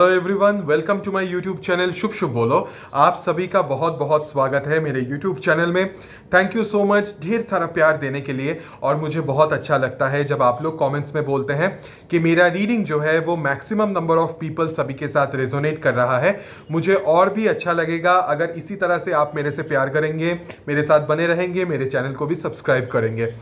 Hello everyone, welcome to my YouTube channel शुभ शुभ बोलो। आप सभी का बहुत बहुत स्वागत है मेरे यूट्यूब चैनल में। थैंक यू सो मच ढेर सारा प्यार देने के लिए। और मुझे बहुत अच्छा लगता है जब आप लोग कमेंट्स में बोलते हैं कि मेरा रीडिंग जो है वो मैक्सिमम नंबर ऑफ पीपल सभी के साथ रेजोनेट कर रहा है। मुझे और भी अच्छा लगेगा अगर इसी तरह से आप मेरे से प्यार करेंगे, मेरे साथ बने रहेंगे, मेरे चैनल को भी सब्सक्राइब करेंगे।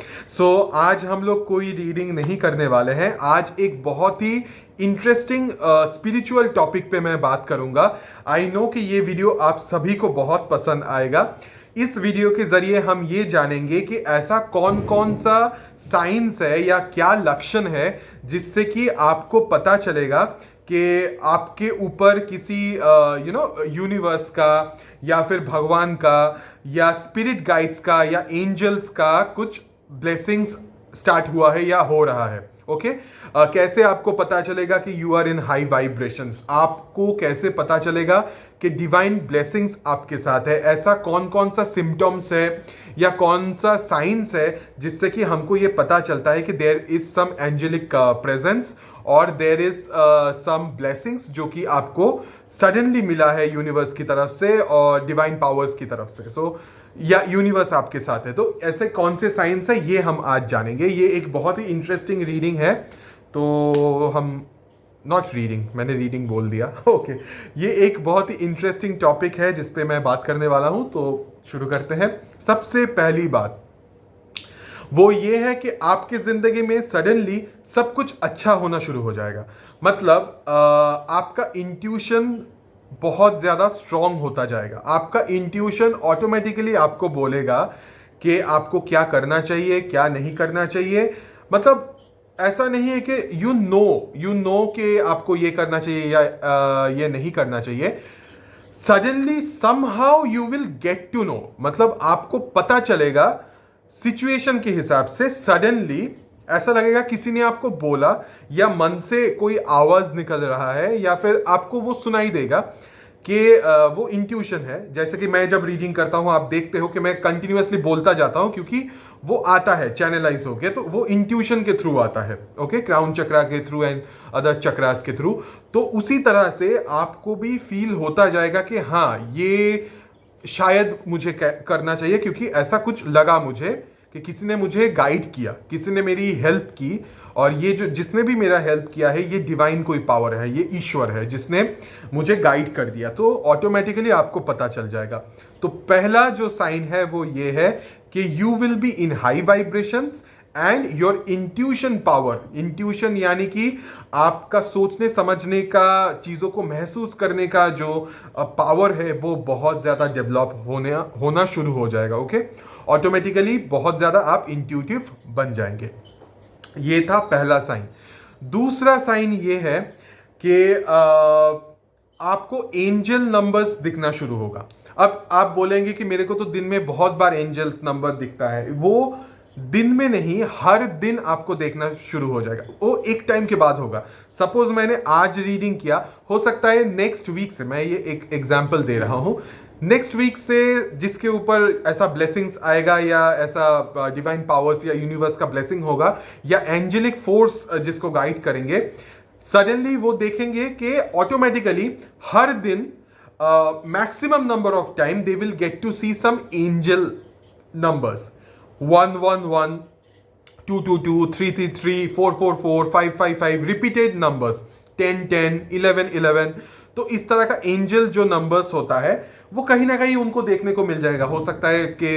आज हम लोग कोई रीडिंग नहीं करने वाले हैं। आज एक बहुत ही इंटरेस्टिंग स्पिरिचुअल टॉपिक पे मैं बात करूंगा। आई नो कि ये वीडियो आप सभी को बहुत पसंद आएगा। इस वीडियो के जरिए हम ये जानेंगे कि ऐसा कौन कौन सा साइंस है या क्या लक्षण है जिससे कि आपको पता चलेगा कि आपके ऊपर किसी यूनिवर्स का या फिर भगवान का या स्पिरिट गाइड्स का या एंजल्स का कुछ ब्लेसिंग्स स्टार्ट हुआ है या हो रहा है। ओके कैसे आपको पता चलेगा कि you are in high vibrations? आपको कैसे पता चलेगा कि डिवाइन ब्लेसिंग्स आपके साथ है? ऐसा कौन कौन सा सिम्टम्स है या कौन सा साइंस है जिससे कि हमको ये पता चलता है कि there is some angelic presence और देयर इज सम ब्लेसिंग्स जो कि आपको सडनली मिला है यूनिवर्स की तरफ से और डिवाइन पावर्स की तरफ से। या यूनिवर्स आपके साथ है। तो ऐसे कौन से साइंस है ये हम आज जानेंगे। ये एक बहुत ही इंटरेस्टिंग रीडिंग है। तो हम नॉट रीडिंग, मैंने रीडिंग बोल दिया। ओके ये एक बहुत ही इंटरेस्टिंग टॉपिक है जिस पे मैं बात करने वाला हूं। तो शुरू करते हैं। सबसे पहली बात वो ये है कि आपकी जिंदगी में सडनली सब कुछ अच्छा होना शुरू हो जाएगा। मतलब आपका इंट्यूशन बहुत ज़्यादा स्ट्रांग होता जाएगा। आपका इंट्यूशन ऑटोमेटिकली आपको बोलेगा कि आपको क्या करना चाहिए, क्या नहीं करना चाहिए। मतलब ऐसा नहीं है कि यू नो कि आपको ये करना चाहिए या ये नहीं करना चाहिए। Suddenly somehow you will get to know, मतलब आपको पता चलेगा सिचुएशन के हिसाब से। सडनली ऐसा लगेगा किसी ने आपको बोला या मन से कोई आवाज निकल रहा है या फिर आपको वो सुनाई देगा कि वो इंट्यूशन है। जैसे कि मैं जब रीडिंग करता हूं आप देखते हो कि मैं कंटिन्यूअसली बोलता जाता हूं क्योंकि वो आता है चैनलाइज होके, तो वो इंट्यूशन के थ्रू आता है। ओके क्राउन चक्रा के थ्रू एंड अदर चक्रास के थ्रू। तो उसी तरह से आपको भी फील होता जाएगा कि हाँ ये शायद मुझे करना चाहिए क्योंकि ऐसा कुछ लगा मुझे कि किसी ने मुझे गाइड किया, किसी ने मेरी हेल्प की। और ये जो जिसने भी मेरा हेल्प किया है ये डिवाइन कोई पावर है, ये ईश्वर है जिसने मुझे गाइड कर दिया। तो ऑटोमेटिकली आपको पता चल जाएगा। तो पहला जो साइन है वो ये है कि you will be in high vibrations and your intuition power. Intuition यानी कि आपका सोचने समझने का, चीज़ों को महसूस करने का जो पावर है वो बहुत ज़्यादा डेवलप होना शुरू हो जाएगा। ओके ऑटोमेटिकली बहुत ज़्यादा आप इंट्यूटिव बन जाएंगे। ये था पहला साइन। दूसरा साइन ये है कि आपको एंजल नंबर्स दिखना शुरू होगा। अब आप बोलेंगे कि मेरे को तो दिन में बहुत बार एंजल्स नंबर दिखता है। वो दिन में नहीं, हर दिन आपको देखना शुरू हो जाएगा। वो एक टाइम के बाद होगा। सपोज मैंने आज रीडिंग किया, हो सकता है नेक्स्ट वीक से, मैं ये एक एग्जाम्पल दे रहा हूं, नेक्स्ट वीक से जिसके ऊपर ऐसा ब्लेसिंग्स आएगा या ऐसा डिवाइन पावर्स या यूनिवर्स का ब्लेसिंग होगा या एंजेलिक फोर्स जिसको गाइड करेंगे, सडनली वो देखेंगे कि ऑटोमेटिकली हर दिन maximum number of time they will get to see some angel numbers 111, 222, 333, 444, 555, repeated numbers 10 10, 11 11। तो इस तरह का एंजल जो नंबर्स होता है वो कहीं ना कहीं उनको देखने को मिल जाएगा। हो सकता है कि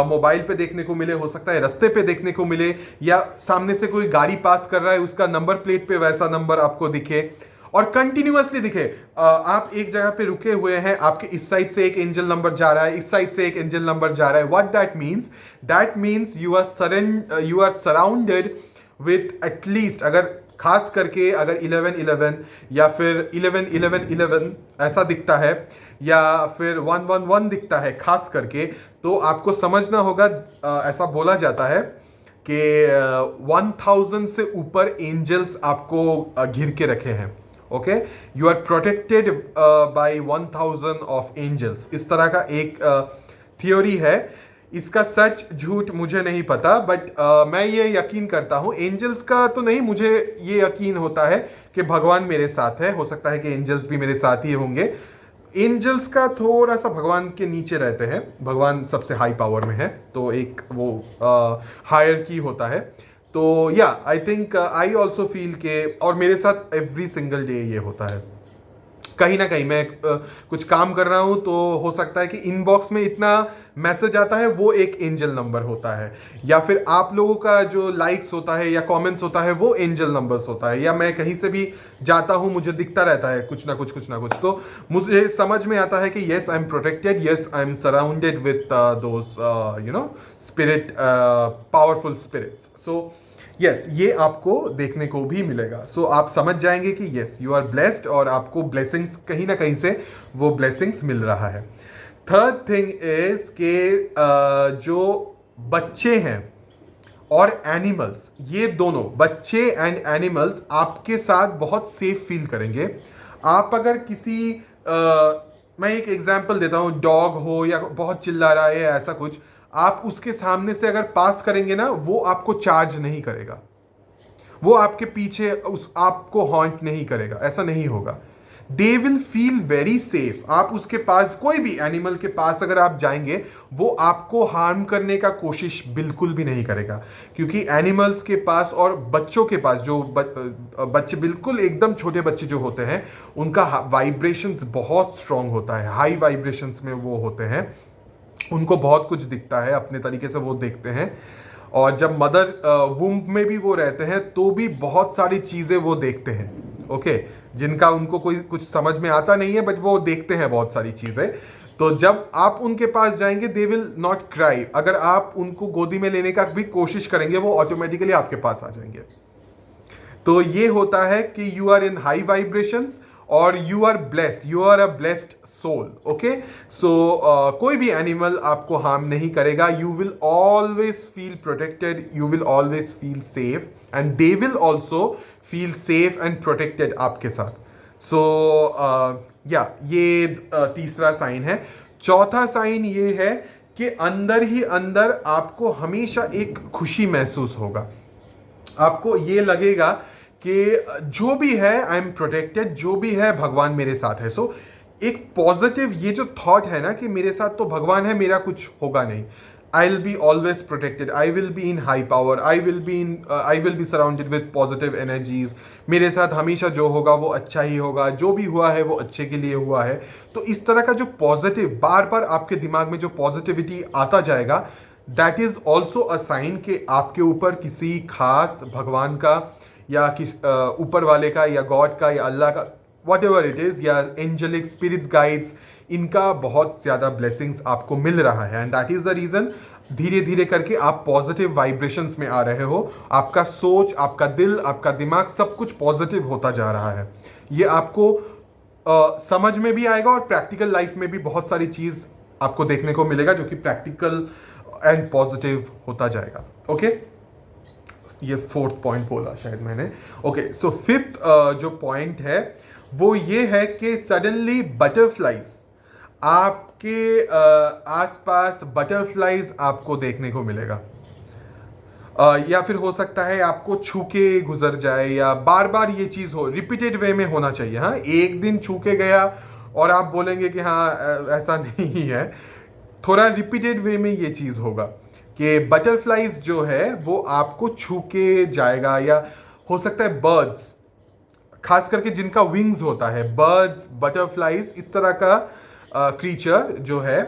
मोबाइल पे देखने को मिले, हो सकता है रास्ते पे देखने को मिले, या सामने से कोई गाड़ी पास कर रहा है उसका नंबर प्लेट पे वैसा नंबर आपको दिखे और कंटिन्यूअसली दिखे। आप एक जगह पे रुके हुए हैं, आपके इस साइड से एक एंजल नंबर जा रहा है, इस साइड से एक एंजल नंबर जा रहा है। What that means you are surrounded with at least, अगर खास करके अगर 11 11 या फिर 11 11 11 ऐसा दिखता है या फिर 111 दिखता है खास करके, तो आपको समझना होगा, ऐसा बोला जाता है कि 1000 से ऊपर एंजल्स आपको घिर के रखे हैं। Okay you are protected by 1000 of angels. इस तरह का एक थियोरी है। इसका सच झूठ मुझे नहीं पता, बट मैं ये यकीन करता हूँ। एंजल्स का तो नहीं, मुझे ये यकीन होता है कि भगवान मेरे साथ है। हो सकता है कि एंजल्स भी मेरे साथ ही होंगे। एंजल्स का थोड़ा सा भगवान के नीचे रहते हैं, भगवान सबसे हाई पावर में है, तो एक वो हायर की होता है। तो या I think I also feel के, और मेरे साथ एवरी सिंगल डे ये होता है। कहीं ना कहीं मैं कुछ काम कर रहा हूं तो हो सकता है कि इनबॉक्स में इतना मैसेज आता है, वो एक एंजल नंबर होता है, या फिर आप लोगों का जो लाइक्स होता है या कमेंट्स होता है वो एंजल नंबर्स होता है, या मैं कहीं से भी जाता हूं मुझे दिखता रहता है कुछ ना कुछ कुछ ना कुछ, तो मुझे समझ में आता है कि yes I am protected, yes I am surrounded with those spirit, powerful spirits. So yes ये आपको देखने को भी मिलेगा। सो आप समझ जाएंगे कि यस यू आर ब्लेस्ड, और आपको ब्लेसिंग्स कहीं ना कहीं से वो ब्लेसिंग्स मिल रहा है। थर्ड थिंग इज के जो बच्चे हैं और एनिमल्स, ये दोनों बच्चे एंड एनिमल्स आपके साथ बहुत सेफ फील करेंगे। आप अगर किसी मैं एक एग्जांपल देता हूँ, डॉग हो या बहुत चिल्ला रहा है या ऐसा कुछ, आप उसके सामने से अगर पास करेंगे ना, वो आपको चार्ज नहीं करेगा, वो आपके पीछे उस आपको हॉन्ट नहीं करेगा, ऐसा नहीं होगा। They will feel very safe. आप उसके पास, कोई भी एनिमल के पास अगर आप जाएंगे, वो आपको हार्म करने का कोशिश बिल्कुल भी नहीं करेगा, क्योंकि एनिमल्स के पास और बच्चों के पास, जो बच्चे बिल्कुल एकदम छोटे बच्चे जो होते हैं, उनका वाइब्रेशंस बहुत स्ट्रांग होता है, हाई वाइब्रेशंस में वो होते हैं, उनको बहुत कुछ दिखता है, अपने तरीके से वो देखते हैं। और जब मदर वुम्ब में भी वो रहते हैं तो भी बहुत सारी चीज़ें वो देखते हैं, ओके, जिनका उनको कोई कुछ समझ में आता नहीं है, बट वो देखते हैं बहुत सारी चीज़ें। तो जब आप उनके पास जाएंगे, दे विल नॉट क्राई। अगर आप उनको गोदी में लेने का भी कोशिश करेंगे, वो ऑटोमेटिकली आपके पास आ जाएंगे। तो ये होता है कि you are in high vibrations और you are blessed, you are a blessed soul, okay. So कोई भी एनिमल आपको हार्म नहीं करेगा। You will always feel protected, you will always feel safe, and they will also feel safe and protected आपके साथ। सो या ये तीसरा साइन है। चौथा साइन ये है कि अंदर ही अंदर आपको हमेशा एक खुशी महसूस होगा। आपको ये लगेगा कि जो भी है आई एम प्रोटेक्टेड, जो भी है भगवान मेरे साथ है। सो एक पॉजिटिव ये जो थॉट है ना कि मेरे साथ तो भगवान है, मेरा कुछ होगा नहीं, I will be always protected, I will be in high power, I will be surrounded with positive energies, मेरे साथ हमेशा जो होगा वो अच्छा ही होगा, जो भी हुआ है वो अच्छे के लिए हुआ है। तो इस तरह का जो पॉजिटिव, बार बार आपके दिमाग में जो पॉजिटिविटी आता जाएगा, that is also a sign कि आपके ऊपर किसी खास भगवान का या ऊपर वाले का या गॉड का या अल्लाह का, वट एवर इट इज, या एंजेलिक स्पिरिट्स गाइड्स, इनका बहुत ज़्यादा ब्लेसिंग्स आपको मिल रहा है। And that is the reason धीरे धीरे करके आप पॉजिटिव वाइब्रेशंस में आ रहे हो। आपका सोच, आपका दिल, आपका दिमाग, सब कुछ पॉजिटिव होता जा रहा है। ये आपको समझ में भी आएगा, और प्रैक्टिकल लाइफ में भी बहुत सारी चीज़ आपको देखने को मिलेगा जो कि प्रैक्टिकल एंड पॉजिटिव होता जाएगा, ओके। ये फोर्थ पॉइंट बोला शायद मैंने, ओके। सो फिफ्थ जो पॉइंट है वो ये है कि सडनली बटरफ्लाइज आपके आसपास, बटरफ्लाइज आपको देखने को मिलेगा, या फिर हो सकता है आपको छू के गुजर जाए, या बार बार ये चीज़ हो, रिपीटेड वे में होना चाहिए। हाँ, एक दिन छू के गया और आप बोलेंगे कि हाँ ऐसा नहीं है, थोड़ा रिपीटेड वे में ये चीज़ होगा कि बटरफ्लाइज जो है वो आपको छू के जाएगा, या हो सकता है बर्ड्स, खास करके जिनका विंग्स होता है, बर्ड्स, बटरफ्लाइज, इस तरह का क्रीचर जो है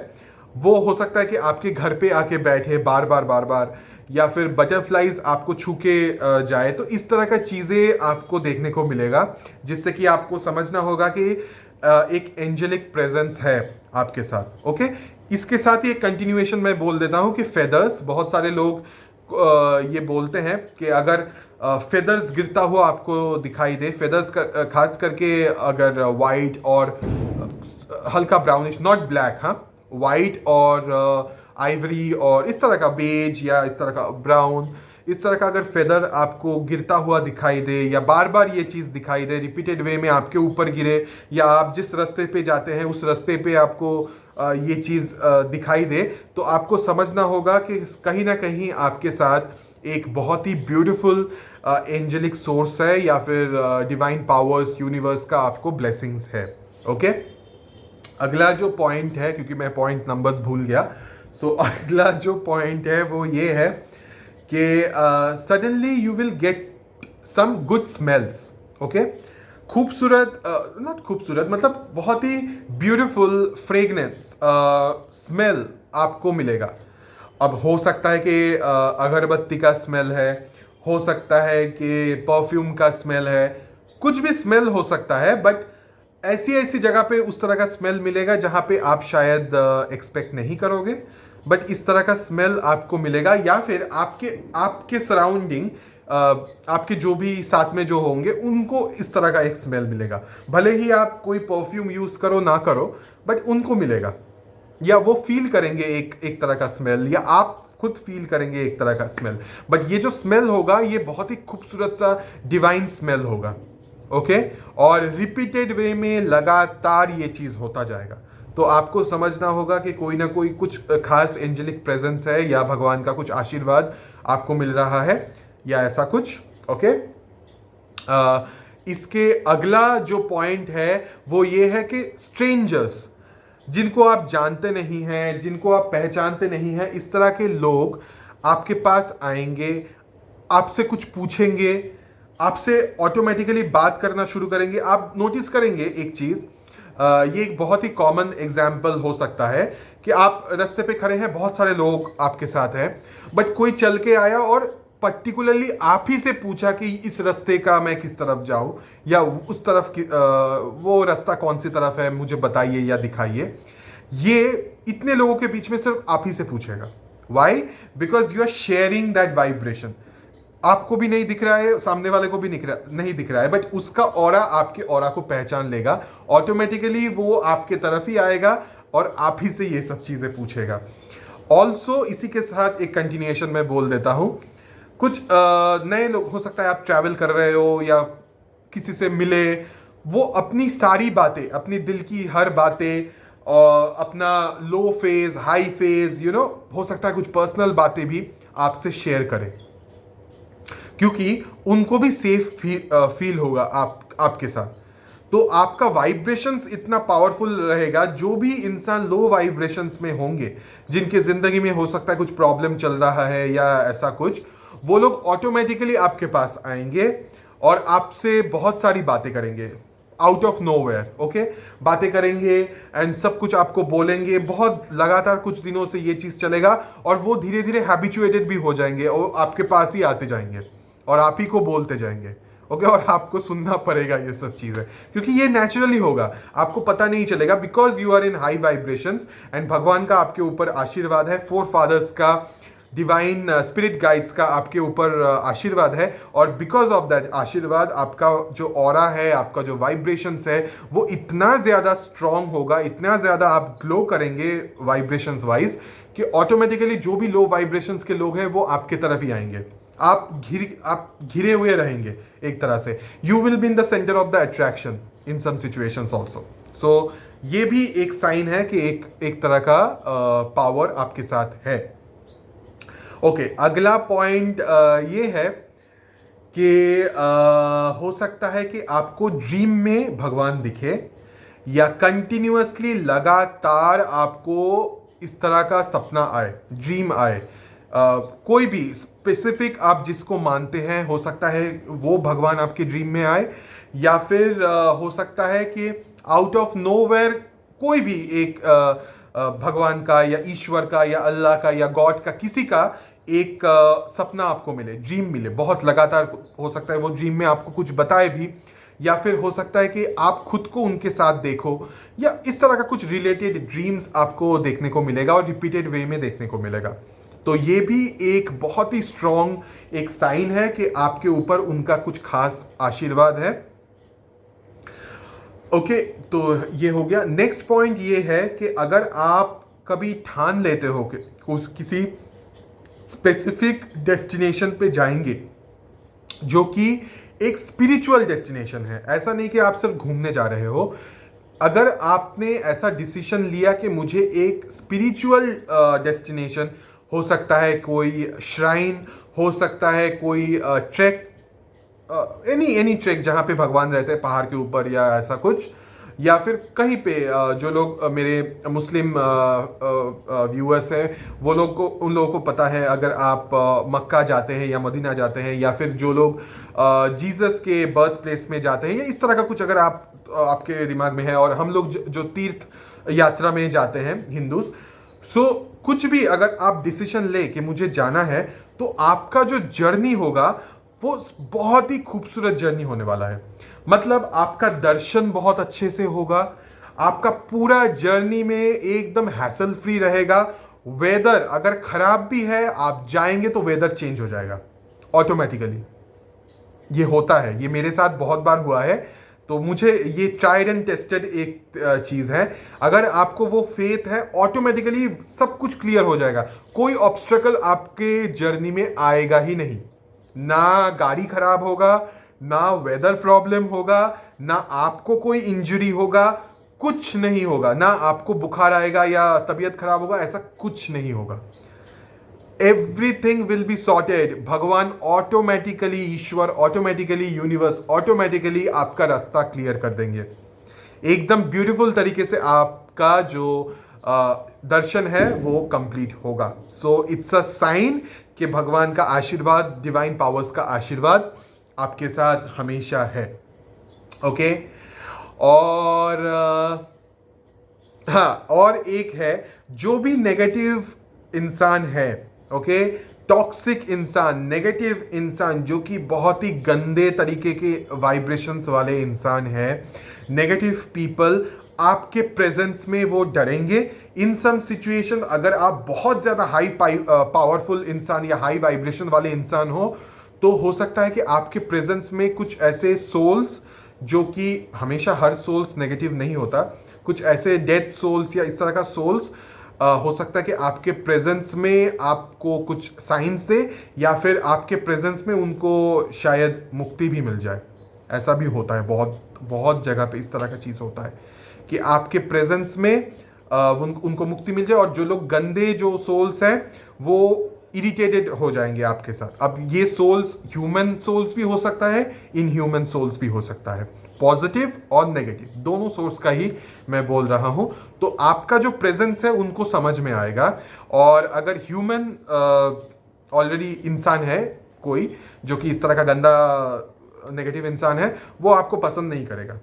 वो हो सकता है कि आपके घर पे आके बैठे बार बार बार बार, या फिर बटरफ्लाइज आपको छू के जाए। तो इस तरह का चीज़ें आपको देखने को मिलेगा, जिससे कि आपको समझना होगा कि एक एंजेलिक प्रेजेंस है आपके साथ, ओके। इसके साथ ही एक कंटिन्यूएशन मैं बोल देता हूँ कि फेदर्स, बहुत सारे लोग ये बोलते हैं कि अगर फेदर्स गिरता हुआ आपको दिखाई दे, फेदर्स खास करके अगर वाइट और हल्का ब्राउनिश, नॉट ब्लैक, हाँ, वाइट और आइवरी और इस तरह का बेज या इस तरह का ब्राउन, इस तरह का अगर फेदर आपको गिरता हुआ दिखाई दे या बार बार ये चीज़ दिखाई दे, रिपीटेड वे में आपके ऊपर गिरे, या आप जिस रास्ते पे जाते हैं उस रास्ते पे आपको ये चीज़ दिखाई दे, तो आपको समझना होगा कि कहीं ना कहीं आपके साथ एक बहुत ही ब्यूटीफुल एंजेलिक सोर्स है या फिर डिवाइन पावर्स यूनिवर्स का आपको ब्लेसिंग्स है। ओके, अगला जो पॉइंट है, क्योंकि मैं पॉइंट नंबर्स भूल गया, सो अगला जो पॉइंट है वो ये है कि suddenly you will get some good smells. Okay, खूबसूरत, नॉट खूबसूरत, मतलब बहुत ही ब्यूटीफुल फ्रेगनेंस स्मेल आपको मिलेगा। अब हो सकता है कि अगरबत्ती का स्मेल है, हो सकता है कि परफ्यूम का स्मेल है, कुछ भी स्मेल हो सकता है, बट ऐसी ऐसी जगह पे उस तरह का स्मेल मिलेगा जहाँ पे आप शायद एक्सपेक्ट नहीं करोगे, बट इस तरह का स्मेल आपको मिलेगा। या फिर आपके आपके सराउंडिंग, आपके जो भी साथ में जो होंगे उनको इस तरह का एक स्मेल मिलेगा। भले ही आप कोई परफ्यूम यूज करो ना करो, बट उनको मिलेगा, या वो फील करेंगे एक तरह का स्मेल, या आप खुद फील करेंगे एक तरह का स्मेल। बट ये जो स्मेल होगा ये बहुत ही खूबसूरत सा डिवाइन स्मेल होगा। ओके, और रिपीटेड वे में लगातार ये चीज होता जाएगा। तो आपको समझना होगा कि कोई ना कोई कुछ खास एंजेलिक प्रेजेंस है, या भगवान का कुछ आशीर्वाद आपको मिल रहा है, या ऐसा कुछ। ओके, इसके अगला जो पॉइंट है वो ये है कि स्ट्रेंजर्स, जिनको आप जानते नहीं हैं, जिनको आप पहचानते नहीं हैं, इस तरह के लोग आपके पास आएंगे, आपसे कुछ पूछेंगे, आपसे ऑटोमेटिकली बात करना शुरू करेंगे। आप नोटिस करेंगे एक चीज़, ये एक बहुत ही कॉमन एग्जाम्पल हो सकता है कि आप रास्ते पे खड़े हैं, बहुत सारे लोग आपके साथ हैं, बट कोई चल के आया और पर्टिकुलरली आप ही से पूछा कि इस रास्ते का मैं किस तरफ जाऊं, या उस तरफ की वो रास्ता कौन सी तरफ है मुझे बताइए या दिखाइए। ये इतने लोगों के बीच में सिर्फ आप ही से पूछेगा। Why? Because you are sharing that vibration. आपको भी नहीं दिख रहा है, सामने वाले को भी नहीं दिख रहा है, बट उसका ऑरा आपके ऑरा को पहचान लेगा, ऑटोमेटिकली वो आपके तरफ ही आएगा और आप ही से ये सब चीजें पूछेगा। ऑल्सो इसी के साथ एक कंटिन्यूएशन में बोल देता हूं, कुछ नए लोग, हो सकता है आप ट्रैवल कर रहे हो या किसी से मिले, वो अपनी सारी बातें, अपनी दिल की हर बातें, अपना लो फेज, हाई फेज, हो सकता है कुछ पर्सनल बातें भी आपसे शेयर करें, क्योंकि उनको भी सेफ फील होगा आपके साथ। तो आपका वाइब्रेशंस इतना पावरफुल रहेगा, जो भी इंसान लो वाइब्रेशंस में होंगे, जिनके जिंदगी में हो सकता है कुछ प्रॉब्लम चल रहा है या ऐसा कुछ, वो लोग ऑटोमेटिकली आपके पास आएंगे और आपसे बहुत सारी बातें करेंगे आउट ऑफ नोवेयर। ओके, बातें करेंगे एंड सब कुछ आपको बोलेंगे। बहुत लगातार कुछ दिनों से ये चीज चलेगा और वो धीरे धीरे हैबिचुएटेड भी हो जाएंगे और आपके पास ही आते जाएंगे और आप ही को बोलते जाएंगे। ओके, और आपको सुनना पड़ेगा ये सब चीजें, क्योंकि ये नेचुरली होगा, आपको पता नहीं चलेगा, because you are in high vibrations and भगवान का आपके ऊपर आशीर्वाद है, फोर फादर्स का, डिवाइन स्पिरिट गाइड्स का आपके ऊपर आशीर्वाद है। और बिकॉज ऑफ दैट आशीर्वाद आपका जो ऑरा है, आपका जो वाइब्रेशंस है, वो इतना ज़्यादा स्ट्रांग होगा, इतना ज़्यादा आप ग्लो करेंगे वाइब्रेशंस वाइज, कि ऑटोमेटिकली जो भी लो वाइब्रेशंस के लोग हैं वो आपके तरफ ही आएंगे। आप घिरे हुए रहेंगे एक तरह से। You will be in the centre of the attraction in some situations also. So ये भी एक साइन है कि एक तरह का पावर आपके साथ है। ओके, अगला पॉइंट ये है कि हो सकता है कि आपको ड्रीम में भगवान दिखे, या कंटिन्यूअसली लगातार आपको इस तरह का सपना आए, ड्रीम आए। कोई भी स्पेसिफिक आप जिसको मानते हैं, हो सकता है वो भगवान आपके ड्रीम में आए, या फिर हो सकता है कि आउट ऑफ नोवेयर कोई भी एक भगवान का या ईश्वर का या अल्लाह का या गॉड का, किसी का एक सपना आपको मिले, ड्रीम मिले, बहुत लगातार। हो सकता है वो ड्रीम में आपको कुछ बताए भी, या फिर हो सकता है कि आप खुद को उनके साथ देखो, या इस तरह का कुछ रिलेटेड ड्रीम्स आपको देखने को मिलेगा और रिपीटेड वे में देखने को मिलेगा। तो ये भी एक बहुत ही स्ट्रॉन्ग एक साइन है कि आपके ऊपर उनका कुछ खास आशीर्वाद है। ओके, तो ये हो गया। नेक्स्ट पॉइंट ये है कि अगर आप कभी ठान लेते हो कि किसी स्पेसिफिक डेस्टिनेशन पे जाएंगे जो कि एक स्पिरिचुअल डेस्टिनेशन है। ऐसा नहीं कि आप सिर्फ घूमने जा रहे हो। अगर आपने ऐसा डिसीजन लिया कि मुझे एक स्पिरिचुअल डेस्टिनेशन, हो सकता है कोई श्राइन, हो सकता है कोई ट्रैक, एनी एनी ट्रैक जहाँ पे भगवान रहते हैं पहाड़ के ऊपर या ऐसा कुछ, या फिर कहीं पे जो लोग मेरे मुस्लिम व्यूअर्स हैं वो लोग को, उन लोगों को पता है, अगर आप मक्का जाते हैं या मदीना जाते हैं, या फिर जो लोग जीसस के बर्थ प्लेस में जाते हैं, या इस तरह का कुछ अगर आप आपके दिमाग में है, और हम लोग जो तीर्थ यात्रा में जाते हैं हिंदूज, सो कुछ भी अगर आप डिसीजन ले कि मुझे जाना है, तो आपका जो जर्नी होगा वो बहुत ही खूबसूरत जर्नी होने वाला है। मतलब आपका दर्शन बहुत अच्छे से होगा, आपका पूरा जर्नी में एकदम हैसल फ्री रहेगा। वेदर अगर खराब भी है, आप जाएंगे तो वेदर चेंज हो जाएगा ऑटोमेटिकली। ये होता है, ये मेरे साथ बहुत बार हुआ है, तो मुझे ये ट्राइड एंड टेस्टेड एक चीज है। अगर आपको वो फेथ है, ऑटोमेटिकली सब कुछ क्लियर हो जाएगा। कोई ऑब्स्ट्रकल आपके जर्नी में आएगा ही नहीं। ना गाड़ी खराब होगा, ना वेदर प्रॉब्लम होगा, ना आपको कोई इंजरी होगा, कुछ नहीं होगा। ना आपको बुखार आएगा या तबीयत खराब होगा, ऐसा कुछ नहीं होगा। Everything will be sorted. भगवान ऑटोमेटिकली, ईश्वर ऑटोमेटिकली, यूनिवर्स ऑटोमेटिकली आपका रास्ता क्लियर कर देंगे। एकदम ब्यूटीफुल तरीके से आपका जो दर्शन है वो कंप्लीट होगा। सो इट्स अ साइन कि भगवान का आशीर्वाद, डिवाइन पावर्स का आशीर्वाद आपके साथ हमेशा है। ओके। और हाँ, और एक है, जो भी नेगेटिव इंसान है, ओके, टॉक्सिक इंसान, नेगेटिव इंसान, जो कि बहुत ही गंदे तरीके के वाइब्रेशंस वाले इंसान है, नेगेटिव पीपल, आपके प्रेजेंस में वो डरेंगे। इन सम सिचुएशन अगर आप बहुत ज़्यादा हाई पावरफुल इंसान या हाई वाइब्रेशन वाले इंसान हो हो सकता है कि आपके प्रेजेंस में कुछ ऐसे सोल्स, जो कि हमेशा हर सोल्स नेगेटिव नहीं होता, कुछ ऐसे डेथ सोल्स या इस तरह का सोल्स हो सकता है कि आपके प्रेजेंस में आपको कुछ साइंस दे, या फिर आपके प्रेजेंस में उनको शायद मुक्ति भी मिल जाए। ऐसा भी होता है, बहुत बहुत जगह पे इस तरह का चीज़ होता है कि आपके प्रेजेंस में उनको मुक्ति मिल जाए, और जो लोग गंदे जो सोल्स हैं वो इरिटेटेड हो जाएंगे आपके साथ। अब ये सोल्स ह्यूमन सोल्स भी हो सकता है, इनह्यूमन सोल्स भी हो सकता है, पॉजिटिव और नेगेटिव दोनों सोर्स का ही मैं बोल रहा हूं। तो आपका जो प्रेजेंस है उनको समझ में आएगा। और अगर ह्यूमन ऑलरेडी इंसान है कोई, जो कि इस तरह का गंदा नेगेटिव इंसान है, वो आपको पसंद नहीं करेगा,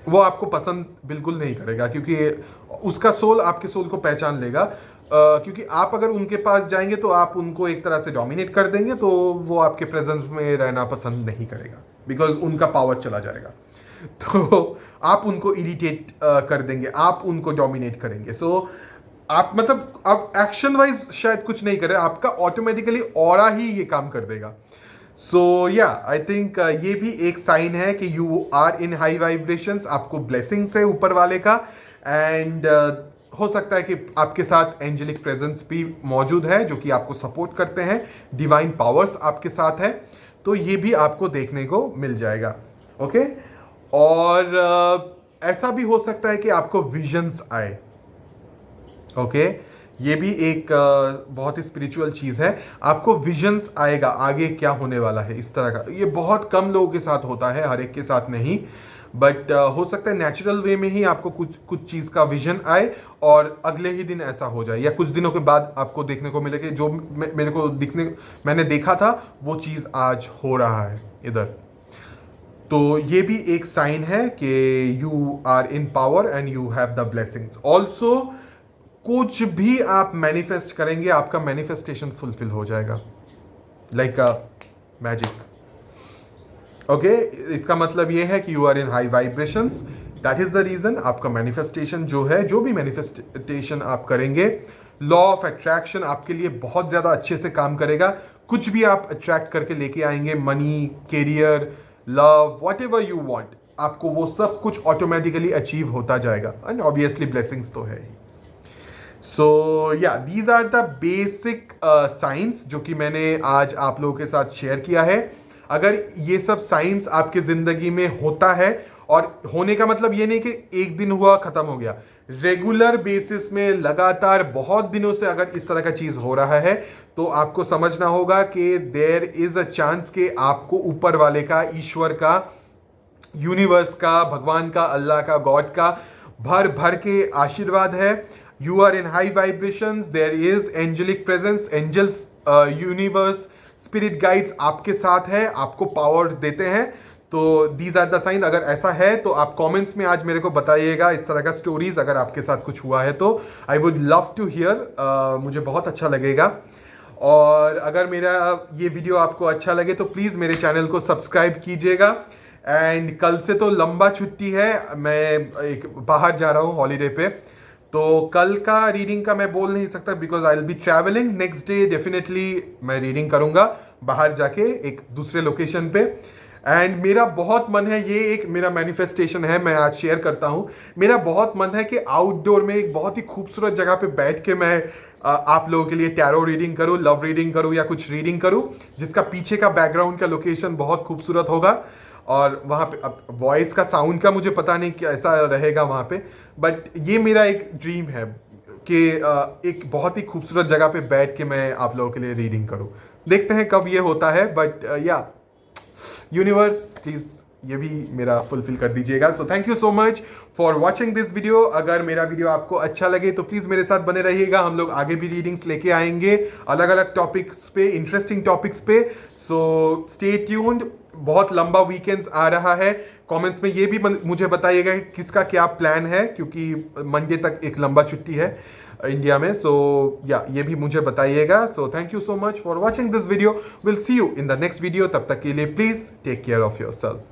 वो आपको पसंद बिल्कुल नहीं करेगा, क्योंकि उसका सोल आपके सोल को पहचान लेगा। क्योंकि आप अगर उनके पास जाएंगे तो आप उनको एक तरह से डोमिनेट कर देंगे, तो वो आपके प्रेजेंस में रहना पसंद नहीं करेगा, बिकॉज उनका पावर चला जाएगा। तो आप उनको इरिटेट कर देंगे, आप उनको डोमिनेट करेंगे। सो आप मतलब आप एक्शन वाइज शायद कुछ नहीं करें, आपका ऑटोमेटिकली ऑरा ही ये काम कर देगा। सो या आई थिंक ये भी एक साइन है कि you are in high vibrations, आपको ब्लेसिंग्स है ऊपर वाले का। एंड हो सकता है कि आपके साथ एंजेलिक प्रेजेंस भी मौजूद है, जो कि आपको सपोर्ट करते हैं, डिवाइन पावर्स आपके साथ है, तो ये भी आपको देखने को मिल जाएगा। ओके। और ऐसा भी हो सकता है कि आपको विजन्स आए। ओके। ये भी एक बहुत ही स्पिरिचुअल चीज़ है, आपको विजन्स आएगा आगे क्या होने वाला है, इस तरह का। ये बहुत कम लोगों के साथ होता है, हर एक के साथ नहीं, बट हो सकता है नेचुरल वे में ही आपको कुछ चीज़ का विजन आए और अगले ही दिन ऐसा हो जाए, या कुछ दिनों के बाद आपको देखने को मिले कि जो मैंने देखा था वो चीज़ आज हो रहा है इधर। तो ये भी एक साइन है कि you are in power and you have the blessings also. कुछ भी आप मैनिफेस्ट करेंगे, आपका मैनिफेस्टेशन फुलफिल हो जाएगा, लाइक अ मैजिक। ओके। इसका मतलब ये है कि you are in high vibrations, that is the reason आपका मैनिफेस्टेशन जो है, जो भी मैनिफेस्टेशन आप करेंगे, लॉ ऑफ अट्रैक्शन आपके लिए बहुत ज़्यादा अच्छे से काम करेगा। कुछ भी आप अट्रैक्ट करके लेके आएंगे, money, career, love, whatever you want, आपको वो सब कुछ ऑटोमेटिकली अचीव होता जाएगा। एंड ऑब्वियसली ब्लेसिंग्स तो है ही। सो या these are the basic science जो कि मैंने आज आप लोगों के साथ शेयर किया है। अगर ये सब साइंस आपके ज़िंदगी में होता है, और होने का मतलब ये नहीं कि एक दिन हुआ ख़त्म हो गया, रेगुलर बेसिस में लगातार बहुत दिनों से अगर इस तरह का चीज़ हो रहा है, तो आपको समझना होगा कि देयर इज़ अ चांस कि आपको ऊपर वाले का, ईश्वर का, यूनिवर्स का, भगवान का, अल्लाह का, गॉड का भर भर के आशीर्वाद है। You are in high vibrations, there is angelic presence, angels, universe, spirit guides आपके साथ है, आपको पावर देते हैं। तो दीज आर द साइन। अगर ऐसा है तो आप कमेंट्स में आज मेरे को बताइएगा इस तरह का स्टोरीज अगर आपके साथ कुछ हुआ है तो। I would love to hear, मुझे बहुत अच्छा लगेगा। और अगर मेरा ये वीडियो आपको अच्छा लगे तो प्लीज़ मेरे चैनल को सब्सक्राइब कीजिएगा। एंड कल से तो लंबा छुट्टी है, मैं एक बाहर जा रहा हूँ हॉलीडे पे, तो कल का रीडिंग का मैं बोल नहीं सकता because I will be travelling. Next day definitely मैं रीडिंग करूँगा बाहर जाके एक दूसरे लोकेशन पे। एंड मेरा बहुत मन है, ये एक मेरा मैनिफेस्टेशन है, मैं आज शेयर करता हूँ। मेरा बहुत मन है कि आउटडोर में एक बहुत ही खूबसूरत जगह पे बैठ के मैं आप लोगों के लिए टैरो रीडिंग करूँ, लव रीडिंग करूँ या कुछ रीडिंग करूँ जिसका पीछे का बैकग्राउंड का लोकेशन बहुत खूबसूरत होगा। और वहाँ पे अब वॉइस का, साउंड का मुझे पता नहीं कैसा रहेगा वहाँ पे, बट ये मेरा एक ड्रीम है कि एक बहुत ही खूबसूरत जगह पे बैठ के मैं आप लोगों के लिए रीडिंग करूँ। देखते हैं कब ये होता है, बट या यूनिवर्स प्लीज ये भी मेरा फुलफिल कर दीजिएगा। सो thank you so much for watching this video. अगर मेरा वीडियो आपको अच्छा लगे तो प्लीज़ मेरे साथ बने रहिएगा, हम लोग आगे भी रीडिंग्स लेके आएंगे अलग अलग टॉपिक्स पे, इंटरेस्टिंग टॉपिक्स पे। सो स्टे ट्यून्ड, बहुत लंबा वीकेंड्स आ रहा है। कमेंट्स में ये भी मुझे बताइएगा कि किसका क्या प्लान है, क्योंकि मंडे तक एक लंबा छुट्टी है इंडिया में। सो या ये भी मुझे बताइएगा। So thank you so much for watching this video. Will see you in the next video. तब तक के लिए please take care of your self.